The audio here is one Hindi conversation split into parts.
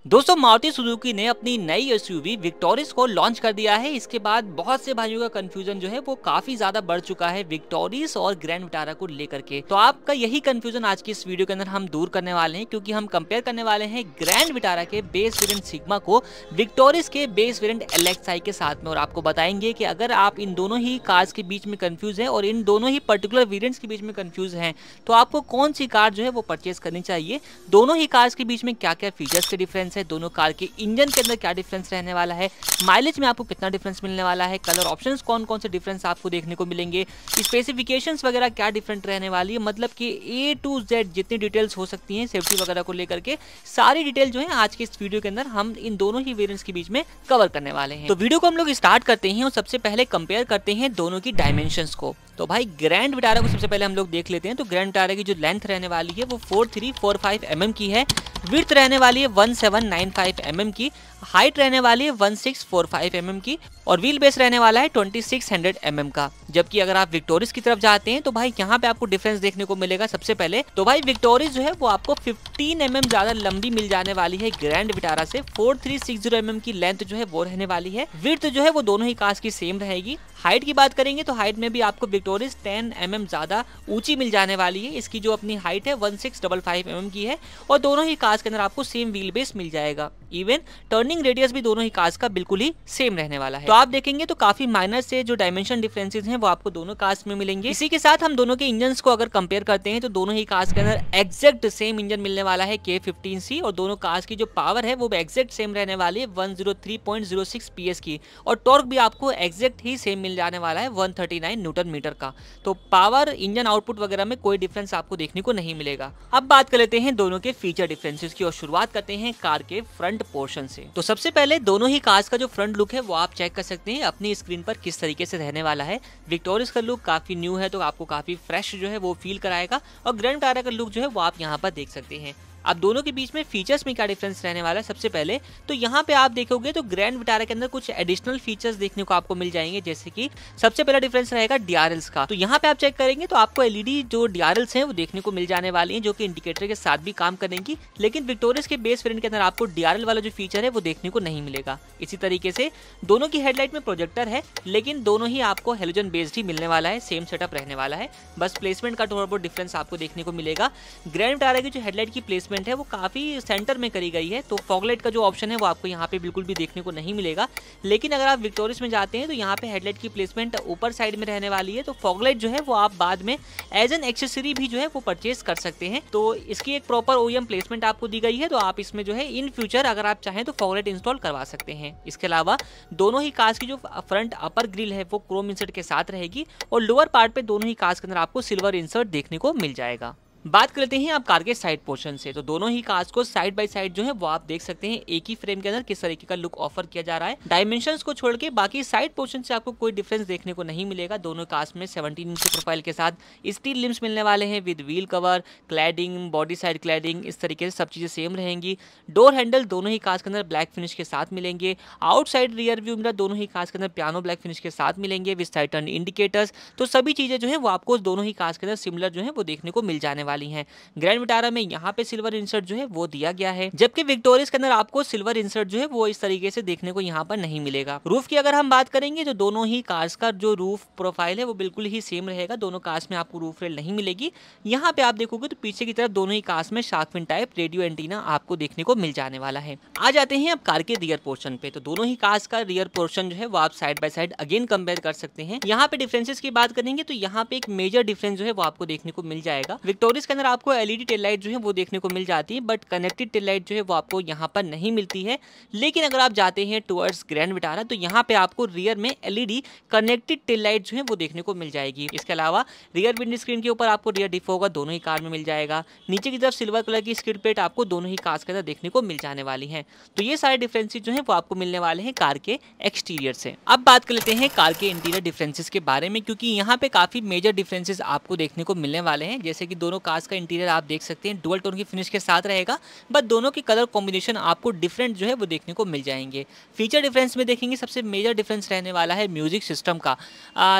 दोस्तों मारुति सुजुकी ने अपनी नई एसयूवी विक्टोरिस को लॉन्च कर दिया है। इसके बाद बहुत से भाइयों का कंफ्यूजन जो है वो काफी ज्यादा बढ़ चुका है विक्टोरिस और ग्रैंड विटारा को लेकर के। तो आपका यही कंफ्यूजन आज की इस वीडियो के अंदर हम दूर करने वाले हैं, क्योंकि हम कंपेयर करने वाले हैं ग्रैंड विटारा के बेस वेरिएंट सिग्मा को विक्टोरिस के बेस वेरिएंट एलएक्सआई के साथ में। और आपको बताएंगे कि अगर आप इन दोनों ही कार्स के बीच में कंफ्यूज है और इन दोनों ही पर्टिकुलर वेरिएंट्स के बीच में कंफ्यूज हैं, तो आपको कौन सी कार जो है वो परचेज करनी चाहिए, दोनों ही कार्स के बीच में क्या क्या फीचर्स के डिफरेंस है, दोनों कार के इंजन के अंदर क्या डिफरेंस रहने वाला है, माइलेज में आपको कितना डिफरेंस मिलने वाला है, कलर ऑप्शंस कौन कौन से डिफरेंस आपको देखने को मिलेंगे, स्पेसिफिकेशंस वगैरह क्या डिफरेंट रहने वाली है, मतलब कि ए टू जेड जितनी डिटेल्स हो सकती हैं सेफ्टी वगैरह को लेकर के सारी डिटेल जो है आज के इस वीडियो के अंदर हम इन दोनों ही वेरिएंट्स के बीच में कवर करने वाले हैं। तो वीडियो को हम लोग स्टार्ट करते हैं और सबसे पहले कंपेयर करते हैं दोनों की डायमेंशंस को। तो भाई ग्रैंड विटारा को सबसे पहले हम लोग देख लेते हैं। तो ग्रैंड विटारा की जो लेंथ रहने वाली है वो 4345 mm की है, विड्थ रहने वाली है 1795 mm की, हाइट रहने वाली है 1645 mm की और व्हील बेस रहने वाला है 2600 mm का। जबकि अगर आप विक्टोरिस की तरफ जाते हैं तो भाई यहाँ पे आपको डिफरेंस देखने को मिलेगा। सबसे पहले तो भाई विक्टोरिस जो है वो आपको 15 mm ज्यादा लंबी मिल जाने वाली है ग्रैंड विटारा से। 4360 mm की लेंथ जो है वो रहने वाली है। विड्थ जो है वो दोनों ही कार्स की सेम रहेगी। हाइट की बात करेंगे तो हाइट में भी आपको विक्टोरिस 10 mm ज्यादा ऊंची मिल जाने वाली है। इसकी जो अपनी हाइट है 1655 mm की है और दोनों ही कार्स के अंदर आपको सेम व्हील बेस मिल जाएगा। इवन टर्निंग रेडियस भी दोनों ही कार्स का बिल्कुल ही सेम रहने वाला है। तो आप देखेंगे तो काफी माइनर से जो डायमेंशन डिफरेंसेस हैं वो आपको दोनों कार्स में मिलेंगे। इसी के साथ हम दोनों के इंजन्स को अगर कंपेयर करते हैं तो दोनों ही कार्स के अंदर एग्जैक्ट सेम इंजन मिलने वाला है K15C और दोनों कार्स की जो पावर है वो एग्जैक्ट सेम रहने वाली है 103.06 PS की और टॉर्क भी आपको एग्जैक्ट ही सेम मिल जाने वाला है 139 न्यूटन मीटर का। तो पावर इंजन आउटपुट वगैरह में कोई डिफरेंस आपको देखने को नहीं मिलेगा। अब बात कर लेते हैं दोनों के फीचर डिफरेंसेस की और शुरुआत करते हैं कार के फ्रंट पोर्शन से। तो सबसे पहले दोनों ही कार्स का जो फ्रंट लुक है वो आप चेक कर सकते हैं अपनी स्क्रीन पर किस तरीके से रहने वाला है। विक्टोरिस का लुक काफी न्यू है तो आपको काफी फ्रेश जो है वो फील कराएगा और ग्रैंड विटारा का लुक जो है वो आप यहाँ पर देख सकते हैं। अब दोनों के बीच में फीचर्स में क्या डिफरेंस रहने वाला है, सबसे पहले तो यहाँ पे आप देखोगे तो ग्रैंड विटारा के अंदर कुछ एडिशनल फीचर्स देखने को आपको मिल जाएंगे। जैसे कि सबसे पहला डिफरेंस रहेगा डीआरएल्स का। तो यहाँ पे आप चेक करेंगे तो आपको एलईडी जो डीआरएल्स हैं वो देखने को मिल जाने वाली हैं जो कि इंडिकेटर के साथ भी काम करेंगी। लेकिन विक्टोरिस के बेस वेरिएंट के अंदर आपको डीआरएल वाला जो फीचर है वो देखने को नहीं मिलेगा। इसी तरीके से दोनों की हेडलाइट में प्रोजेक्टर है लेकिन दोनों ही आपको हेलोजन बेस्ड ही मिलने वाला है, सेम सेटअप रहने वाला है। बस प्लेसमेंट का थोड़ा बहुत डिफरेंस आपको देखने को मिलेगा। ग्रैंड विटारा की जो हेडलाइट की प्लेसमेंट है वो काफी सेंटर में करी गई है तो फॉगलाइट का जो ऑप्शन है वो आपको यहाँ पे बिल्कुल भी देखने को नहीं मिलेगा। लेकिन अगर आप विक्टोरिस में जाते हैं तो यहाँ पे हेडलाइट की प्लेसमेंट ऊपर साइड में रहने वाली है। तो फॉगलाइट जो है वो आप बाद में एज एन एक्सेसरी भी जो है वो परचेज कर सकते हैं। तो इसकी एक प्रॉपर ओईएम प्लेसमेंट आपको दी गई है तो आप इसमें जो है इन फ्यूचर अगर आप चाहें तो फॉगलाइट इंस्टॉल करवा सकते हैं। इसके अलावा दोनों ही कार्स की जो फ्रंट अपर ग्रिल है वो क्रोम इंसर्ट के साथ रहेगी और लोअर पार्ट पे दोनों ही कार्स के अंदर आपको सिल्वर इंसर्ट देखने को मिल जाएगा। बात करते हैं आप कार के साइड पोर्शन से। तो दोनों ही कार्स को साइड बाय साइड जो है वो आप देख सकते हैं एक ही फ्रेम के अंदर किस तरीके का लुक ऑफर किया जा रहा है। डायमेंशंस को छोड़ के बाकी साइड पोर्शन से आपको कोई डिफरेंस देखने को नहीं मिलेगा। दोनों कार्स में 17 इंच प्रोफाइल के साथ स्टील लिम्स मिलने वाले हैं with wheel cover, cladding, body side cladding, इस तरीके से सब चीजें सेम रहेंगी। डोर हैंडल दोनों ही कार्स के अंदर ब्लैक फिनिश के साथ मिलेंगे। आउटसाइड रियर व्यू मिरर दोनों ही कार्स के अंदर पियानो ब्लैक फिनिश के साथ मिलेंगे विद साइड टर्न इंडिकेटर्स। तो सभी चीजें जो है वो आपको दोनों ही कार्स के अंदर सिमिलर जो है वो देखने को मिल जाने वाली है। ग्रैंड विटारा में यहाँ पे सिल्वर इंसर्ट जो है वो दिया गया है, जबकि विक्टोरिस के अंदर आपको सिल्वर इंसर्ट जो है वो इस तरीके से देखने को यहाँ पर नहीं मिलेगा। रूफ की अगर हम बात करेंगे तो दोनों ही कार्स का जो रूफ प्रोफाइल है वो बिल्कुल ही सेम रहेगा। दोनों कार्स में आपको रूफ रेल नहीं मिलेगी। यहाँ पे आप देखोगे तो पीछे की तरफ दोनों ही कार्स में shark fin type radio antenna आपको देखने को मिल जाने वाला है। आ जाते हैं अब कार के रियर पोर्शन पे। तो दोनों ही कार्स का रियर पोर्शन जो है वो आप side by side again compare कर सकते हैं। यहाँ पे डिफरेंसेस की बात करेंगे तो यहाँ पे एक मेजर डिफरेंस जो है वो आपको देखने को मिल जाएगा। विक्टोरिस के अंदर आपको एलईडी टेल लाइट जो है वो देखने को मिल जाती है बट कनेक्टेड टेल लाइट जो है वो आपको यहाँ पर नहीं मिलती है। लेकिन अगर आप जाते हैं टुवर्ड्स ग्रैंड विटारा तो यहाँ पे आपको रियर में एलईडी कनेक्टेड टेल लाइट जो है वो देखने को मिल जाएगी। इसके अलावा रियर विंड स्क्रीन के ऊपर आपको रियर डिफॉगर दोनों ही कार में मिल जाएगा। नीचे की तरफ सिल्वर कलर की स्किड प्लेट आपको दोनों ही कार्स के अंदर देखने को मिल जाने वाली है। तो ये सारे डिफरेंसेस जो है वो आपको मिलने वाले हैं कार के एक्सटीरियर से। अब बात कर लेते हैं कार के इंटीरियर डिफरेंसेस के बारे में, क्योंकि यहाँ पे काफी मेजर डिफरेंसेस आपको देखने को मिलने वाले हैं। जैसे कि दोनों कार्स का इंटीरियर आप देख सकते हैं डुअल टोन की फिनिश के साथ रहेगा, बट दोनों की कलर कॉम्बिनेशन आपको डिफरेंट जो है वो देखने को मिल जाएंगे। फीचर डिफरेंस में देखेंगे सबसे मेजर डिफरेंस रहने वाला है म्यूजिक सिस्टम का।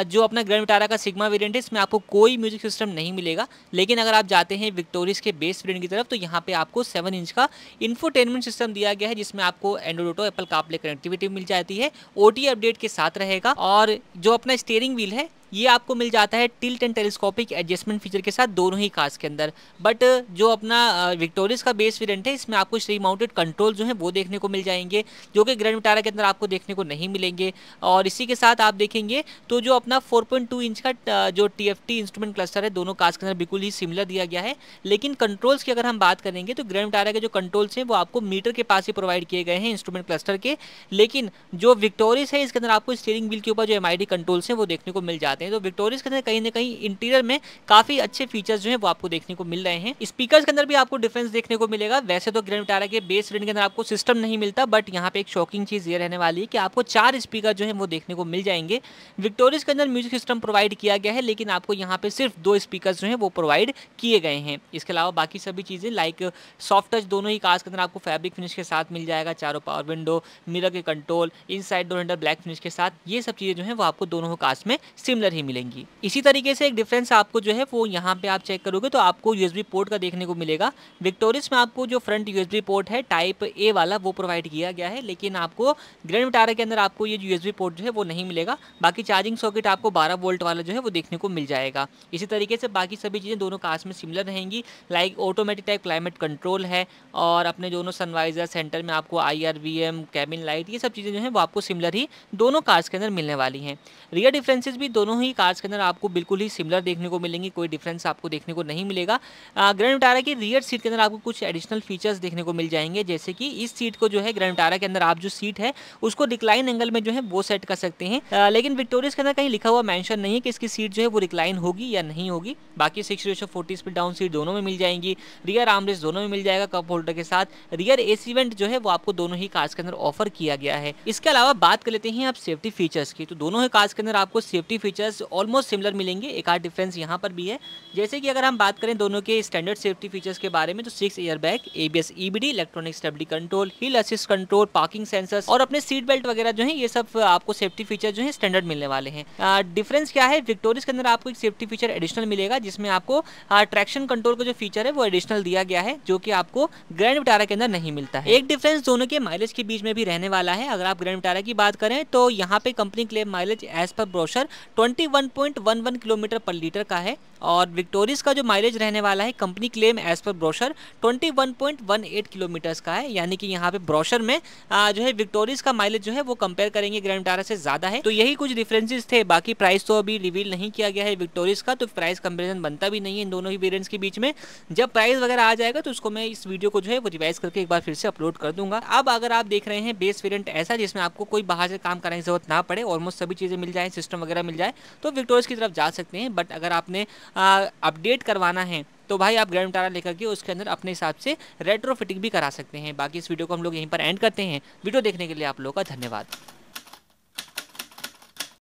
जो अपना ग्रैंड विटारा का सिग्मा वेरिएंट है इसमें आपको कोई म्यूजिक सिस्टम नहीं मिलेगा, लेकिन अगर आप जाते हैं विक्टोरिस के बेस वेरिएंट की तरफ तो यहाँ पे आपको 7 इंच का इंफोटेनमेंट सिस्टम दिया गया है, जिसमें आपको Android auto, Apple CarPlay connectivity मिल जाती है, ओटी अपडेट के साथ रहेगा। और जो अपना स्टीयरिंग व्हील है ये आपको मिल जाता है tilt and telescopic adjustment feature के साथ दोनों ही कार्स के अंदर। बट जो अपना विक्टोरिस का बेस वेरिएंट है इसमें आपको श्री माउंटेड कंट्रोल जो है वो देखने को मिल जाएंगे, जो कि ग्रैंड विटारा के अंदर आपको देखने को नहीं मिलेंगे। और इसी के साथ आप देखेंगे तो जो अपना 4.2 इंच का जो TFT इंस्ट्रूमेंट क्लस्टर है दोनों कार्स के अंदर बिल्कुल ही सिमिलर दिया गया है। लेकिन कंट्रोल्स की अगर हम बात करेंगे तो ग्रैंड विटारा के जो कंट्रोल्स हैं वो आपको मीटर के पास ही प्रोवाइड किए गए हैं इंस्ट्रूमेंट क्लस्टर के, लेकिन जो विक्टोरिस है इसके अंदर आपको स्टीयरिंग व्हील के ऊपर जो MID कंट्रोल्स हैं वो देखने को मिल जाते हैं। तो विक्टोरिस के अंदर कहीं ना कहीं इंटीरियर में काफी अच्छे फीचर्स जो हैं वो आपको देखने को मिल रहे हैं। स्पीकर्स के अंदर भी आपको डिफरेंस देखने को मिलेगा। वैसे तो ग्रैंड विटारा के बेस वेरिएंट के अंदर आपको सिस्टम नहीं मिलता, बट यहाँ पे एक शॉकिंग चीज ये रहने वाली है कि आपको 4 स्पीकर जो है वो देखने को मिल जाएंगे। विक्टोरिस के अंदर म्यूजिक सिस्टम प्रोवाइड किया गया है, लेकिन आपको यहाँ पे सिर्फ 2 स्पीकर जो है वो प्रोवाइड किए गए हैं। इसके अलावा बाकी सभी चीजें लाइक सॉफ्ट टच दोनों ही कार्स के अंदर आपको फैब्रिक फिनिश के साथ मिल जाएगा, चारों पावर विंडो, मिरर के control, inside door handle black finish के साथ, ये सब चीजें जो है वो आपको दोनों कार्स में सिमिलर ही मिलेंगी। इसी तरीके से एक डिफरेंस आपको जो है वो यहाँ पे आप चेक करोगे तो आपको USB पोर्ट का देखने को मिलेगा। विक्टोरिस में आपको जो फ्रंट USB पोर्ट है टाइप A वाला वो प्रोवाइड किया गया है, लेकिन आपको ग्रैंड विटारा के अंदर आपको ये USB पोर्ट जो है वो नहीं मिलेगा। बाकी चार्जिंग सॉकेट आपको 12 वोल्ट वाला जो है वो देखने को मिल जाएगा। इसी तरीके से बाकी सभी चीज़ें दोनों कार्स में सिमिलर रहेंगी, like automatic type climate control है, और अपने दोनों सनवाइजर, सेंटर में आपको IRVM, कैबिन लाइट, ये सब चीज़ें जो है वो आपको सिमिलर ही दोनों कार्स के अंदर मिलने वाली हैं। रियर डिफरेंसेस भी दोनों ही कार्स के अंदर आपको बिल्कुल ही सिमिलर देखने को मिलेंगे, कोई डिफरेंस आपको देखने को नहीं मिलेगा। ग्रैंड विटारा की रियर सीट के अंदर आपको कुछ एडिशनल फीचर्स देखने को मिल जाएंगे, जैसे कि इस सीट को जो है ग्रैंड विटारा के अंदर आप जो सीट है उसको रिक्लाइन एंगल में जो है वो सेट कर सकते हैं, लेकिन विक्टोरियस के अंदर कहीं लिखा हुआ मेंशन नहीं है कि इसकी सीट जो है वो रिक्लाइन होगी या नहीं होगी। बाकी 6:40 स्पीड डाउन सीट दोनों में मिल जाएंगी, रियर आर्मरेस्ट दोनों में मिल जाएगा कप होल्डर के साथ, रियर AC वेंट जो है वो आपको दोनों ही कार्स के अंदर ऑफर किया गया है। इसके अलावा बात कर लेते हैं आप सेफ्टी फीचर्स की, तो दोनों ही कार्स के अंदर आपको सेफ्टी फीचर्स ऑलमोस्ट सिमिलर मिलेंगे, एक आध डिफरेंस यहाँ पर भी है। जैसे कि अगर हम बात करें दोनों के स्टैंडर्ड सेफ्टी फीचर्स के बारे में तो 6 airbag, ABS EBD, electronic stability control, हिल असिस्ट कंट्रोल, पार्किंग सेंसर्स और अपने सीट बेल्ट वगैरह जो है ये सब आपको सेफ्टी फीचर जो है स्टैंडर्ड मिलने वाले हैं। डिफरेंस क्या है, विक्टोरिस के अंदर आपको एक सेफ्टी फीचर एडिशनल मिलेगा, जिसमें आपको ट्रैक्शन कंट्रोल का जो फीचर है वो एडिशनल दिया गया है, जो कि आपको ग्रैंड विटारा के अंदर नहीं मिलता है। एक डिफरेंस दोनों के माइलेज के बीच में भी रहने वाला है। अगर आप ग्रैंड विटारा की बात करें तो यहाँ पे company claim mileage as per brochure 21.11 kilometre per litre का है, और विक्टोरिस का जो माइलेज रहने वाला है company claim as per brochure 21.18 kilometres का है। यानी कि यहाँ पे ब्रोशर में जो है विक्टोरिस का माइलेज जो है वो कंपेयर करेंगे ग्रैंड विटारा से ज्यादा है। तो यही कुछ डिफरेंसेस थे, बाकी प्राइस तो अभी रिवील नहीं किया गया है विक्टोरिस का, तो प्राइस कंपेरिजन बनता भी नहीं है इन दोनों ही वेरिएंट्स के बीच में। जब प्राइस वगैरह आ जाएगा तो उसको मैं इस वीडियो को जो है वो रिवाइज करके एक बार फिर से अपलोड कर दूंगा। अब अगर आप देख रहे हैं बेस वेरिएंट ऐसा जिसमें आपको कोई बाहर से काम करने की जरूरत ना पड़े, ऑलमोस्ट सभी चीजें मिल जाए, सिस्टम वगैरह मिल जाए, तो विक्टोरिस की तरफ जा सकते हैं। बट अगर आपने अपडेट करवाना है तो भाई आप ग्रैंड विटारा लेकर के उसके अंदर अपने हिसाब से रेट्रो फिटिंग भी करा सकते हैं। बाकी इस वीडियो को हम लोग यहीं पर एंड करते हैं। वीडियो देखने के लिए आप लोगों का धन्यवाद।